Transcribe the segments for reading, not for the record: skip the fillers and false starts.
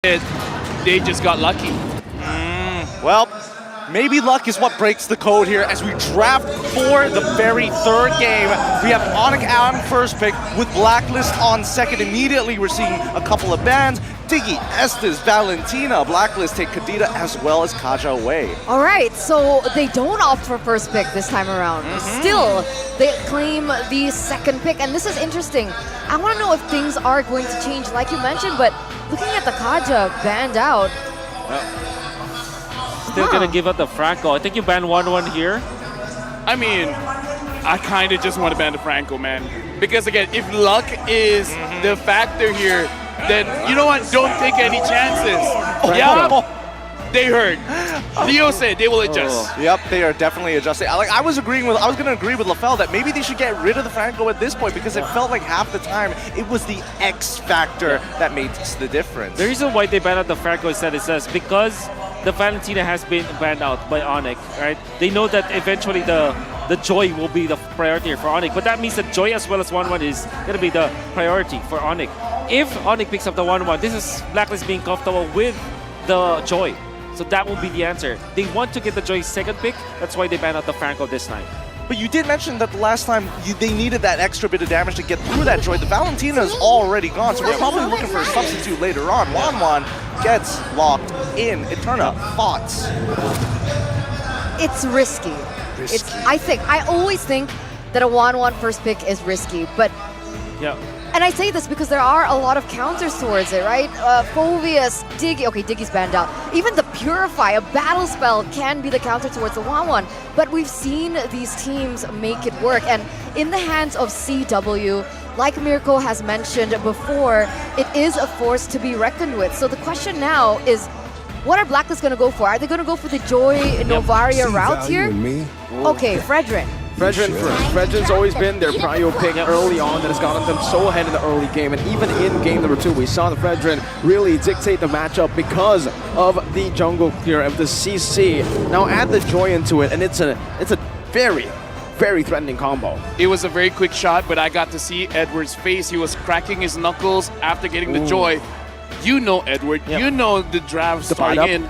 they just got lucky. Well, maybe luck is what breaks the code here as we draft for the very third game. We have ONiC on first pick with Blacklist on second. Immediately, we're seeing a couple of bans. Diggy, Estes, Valentina, Blacklist take Kadita as well as Kaja away. All right, so they don't opt for first pick this time around. Still, they claim the second pick, and this is interesting. I want to know if things are going to change, like you mentioned, but looking at the Kaja banned out. Still gonna give up the Franco. I think you ban 1-1 here. I mean, I kind of just want to ban the Franco, man. Because again, if luck is the factor here, then you know what? Don't take any chances. Yeah, they heard. Leo said they will adjust. Yep, they are definitely adjusting. I was going to agree with LaFell that maybe they should get rid of the Franco at this point because it felt like half the time it was the X factor that made the difference. The reason why they banned out the Franco is that it says because the Valentina has been banned out by ONiC, right? They know that eventually the Joy will be the priority for ONiC, but that means that Joy as well as 1-1 is going to be the priority for ONiC. If ONiC picks up the 1-1, this is Blacklist being comfortable with the Joy. So that will be the answer. They want to get the Joy's second pick, that's why they banned out the Franco this time. But you did mention that the last time they needed that extra bit of damage to get through that Joy. The Valentina is already gone, so we're probably looking for a substitute later on. 1-1 gets locked in. Eterna, thoughts? It's risky. I always think that a 1-1 first pick is risky, but yeah. And I say this because there are a lot of counters towards it, right? Phoveus, Diggy, okay, Diggy's banned out. Even the Purify, a battle spell, can be the counter towards the 1-1. But we've seen these teams make it work. And in the hands of CW, like Mirko has mentioned before, it is a force to be reckoned with. So the question now is, what are Blacklist going to go for? Are they going to go for the Joy Novaria route here? Okay, Fredrin. Fredrin first. Fredrin's always been their prio pick early on that has gotten them so ahead in the early game. And even in game number 2, we saw the Fredrin really dictate the matchup because of the jungle clear of the CC. Now add the Joy into it, and it's a very, very threatening combo. It was a very quick shot, but I got to see Edward's face. He was cracking his knuckles after getting the Joy. You know Edward, you know the draft starting in.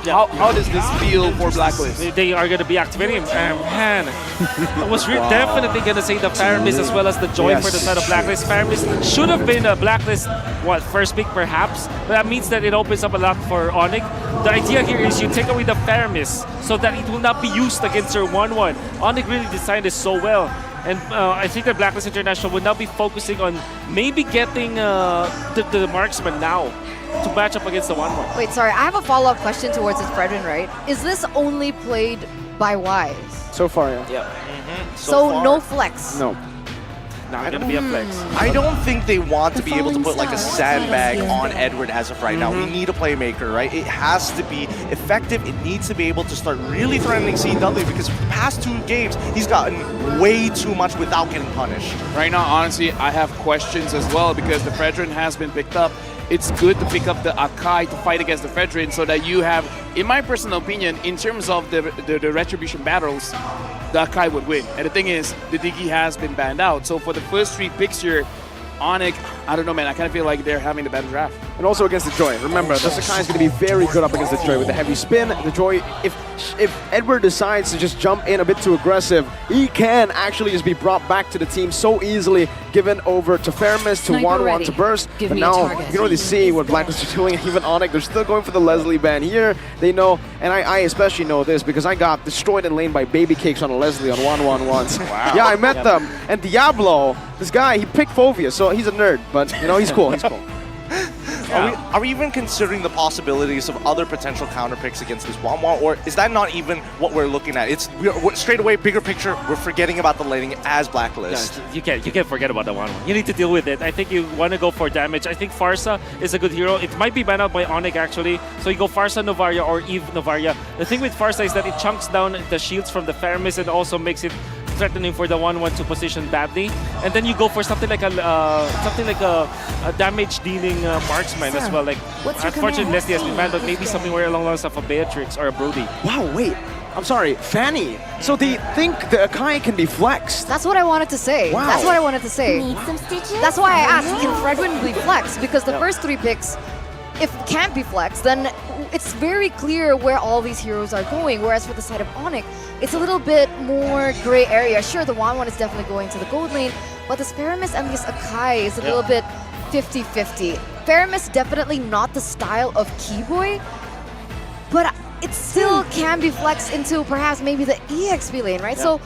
How does this feel for Blacklist? They are going to be activating him. Man, I was definitely going to say the Faramis as well as the Joy for the side of Blacklist. Faramis should have been a Blacklist, first pick perhaps, but that means that it opens up a lot for ONiC. The idea here is you take away the Faramis so that it will not be used against your 1-1. ONiC really designed this so well. And I think that Blacklist International will now be focusing on maybe getting the marksman now to match up against the 1-1. Wait, sorry, I have a follow-up question towards this Fredrin, right? Is this only played by Wise? So far, yeah. Yeah. So no flex? No. Not going to be a flex. I don't think they want to be able to put like a sandbag on Edward as of right now. We need a playmaker, right? It has to be effective. It needs to be able to start really threatening CW because for the past 2 games, he's gotten way too much without getting punished. Right now, honestly, I have questions as well because the Fredrin has been picked up. It's good to pick up the Akai to fight against the Fredrin so that you have, in my personal opinion, in terms of the Retribution battles, the Akai would win. And the thing is, the Diggy has been banned out. So for the first 3 picks here, ONiC, I don't know, man. I kind of feel like they're having the better draft. And also against the Joy. Remember, the Sakai is going to be very good up against the Joy with the heavy spin. The Joy, if Edward decides to just jump in a bit too aggressive, he can actually just be brought back to the team so easily, given over to Faramis, to 1-1 to burst. But now, you can really see what Blacklist are doing. Even ONiC, they're still going for the Leslie ban here. They know, and I especially know this because I got destroyed in lane by Baby Cakes on a Leslie on 1-1 once. Wow. Yeah, I met them. And Diablo, this guy, he picked Phoveus, so he's a nerd, but you know, he's cool, he's cool. Are we even considering the possibilities of other potential counter picks against this 1-1, or is that not even what we're looking at? We're straight away, bigger picture, we're forgetting about the laning as Blacklist. Yeah, you can't forget about the 1-1. You need to deal with it. I think you want to go for damage. I think Farsa is a good hero. It might be banned out by ONiC actually. So you go Farsa Novaria or Eve Novaria. The thing with Farsa is that it chunks down the shields from the Faramis and also makes it threatening for the 1-1 to position badly, and then you go for something like a damage dealing marksman as well. Like unfortunately Leslie has been banned, but maybe something where along the lines of a Beatrix or a Brody. Wow, wait. I'm sorry, Fanny. So they think the Akai can be flexed. That's what I wanted to say. Wow. That's what I wanted to say. Need some stitches? That's why I asked, can Fredrin be flexed? Because the first 3 picks, if it can't be flexed, then it's very clear where all these heroes are going. Whereas for the side of ONiC, it's a little bit more gray area. Sure, the 1-1 is definitely going to the gold lane, but this Faramis and this Akai is a little bit 50-50. Faramis definitely not the style of Keyboy, but it still can be flexed into perhaps maybe the EXP lane, right? So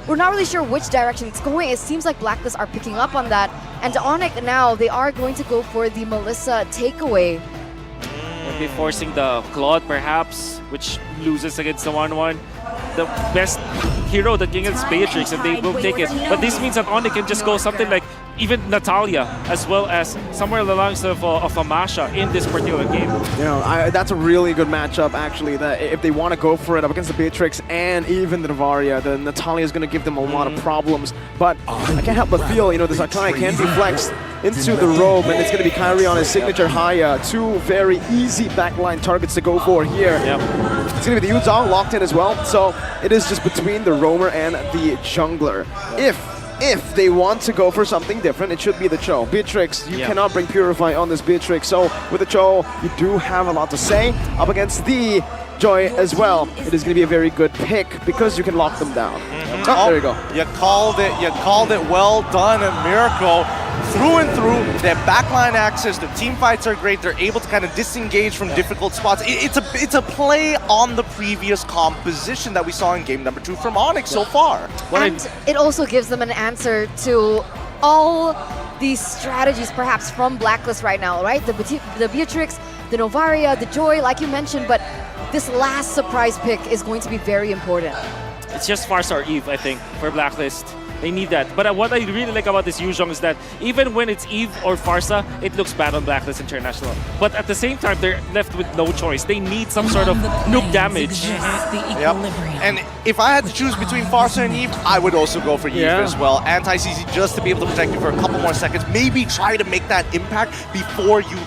we're not really sure which direction it's going. It seems like Blacklist are picking up on that. And ONiC now, they are going to go for the Melissa takeaway. Maybe forcing the Claude perhaps, which loses against the 1-1. The best hero that can get Beatrix, and they will take it. But this means that ONiC can just go something like even Natalia, as well as somewhere along the lines of a Masha in this particular game. You know, that's a really good matchup, actually, that if they want to go for it up against the Beatrix and even the Navaria, then Natalia is going to give them a lot of problems. But I can't help but feel, you know, this Akai can be flexed into the robe, and it's going to be Kyrie on his signature Haya. Two very easy backline targets to go for here. It's going to be the Yuzong locked in as well, so it is just between the roamer and the jungler. If they want to go for something different, it should be the Cho. Beatrix, you cannot bring Purify on this Beatrix, so with the Cho, you do have a lot to say. Up against the Joy as well, it is going to be a very good pick because you can lock them down. Oh, there you go. You called it well done, and Miracle through and through. Their backline access, their team fights are great. They're able to kind of disengage from difficult spots. It's a play on the previous composition that we saw in game number 2 from ONiC so far. And it also gives them an answer to all these strategies perhaps from Blacklist right now, right? The Beatrix, the Novaria, the Joy, like you mentioned, but this last surprise pick is going to be very important. It's just Farsa or Eve, I think, for Blacklist. They need that. But what I really like about this Yuzhong is that even when it's Eve or Farsa, it looks bad on Blacklist International. But at the same time, they're left with no choice. They need some sort of nuke damage. And if I had to choose between Farsa and Eve, I would also go for Eve as well. Anti-CC just to be able to protect you for a couple more seconds. Maybe try to make that impact before you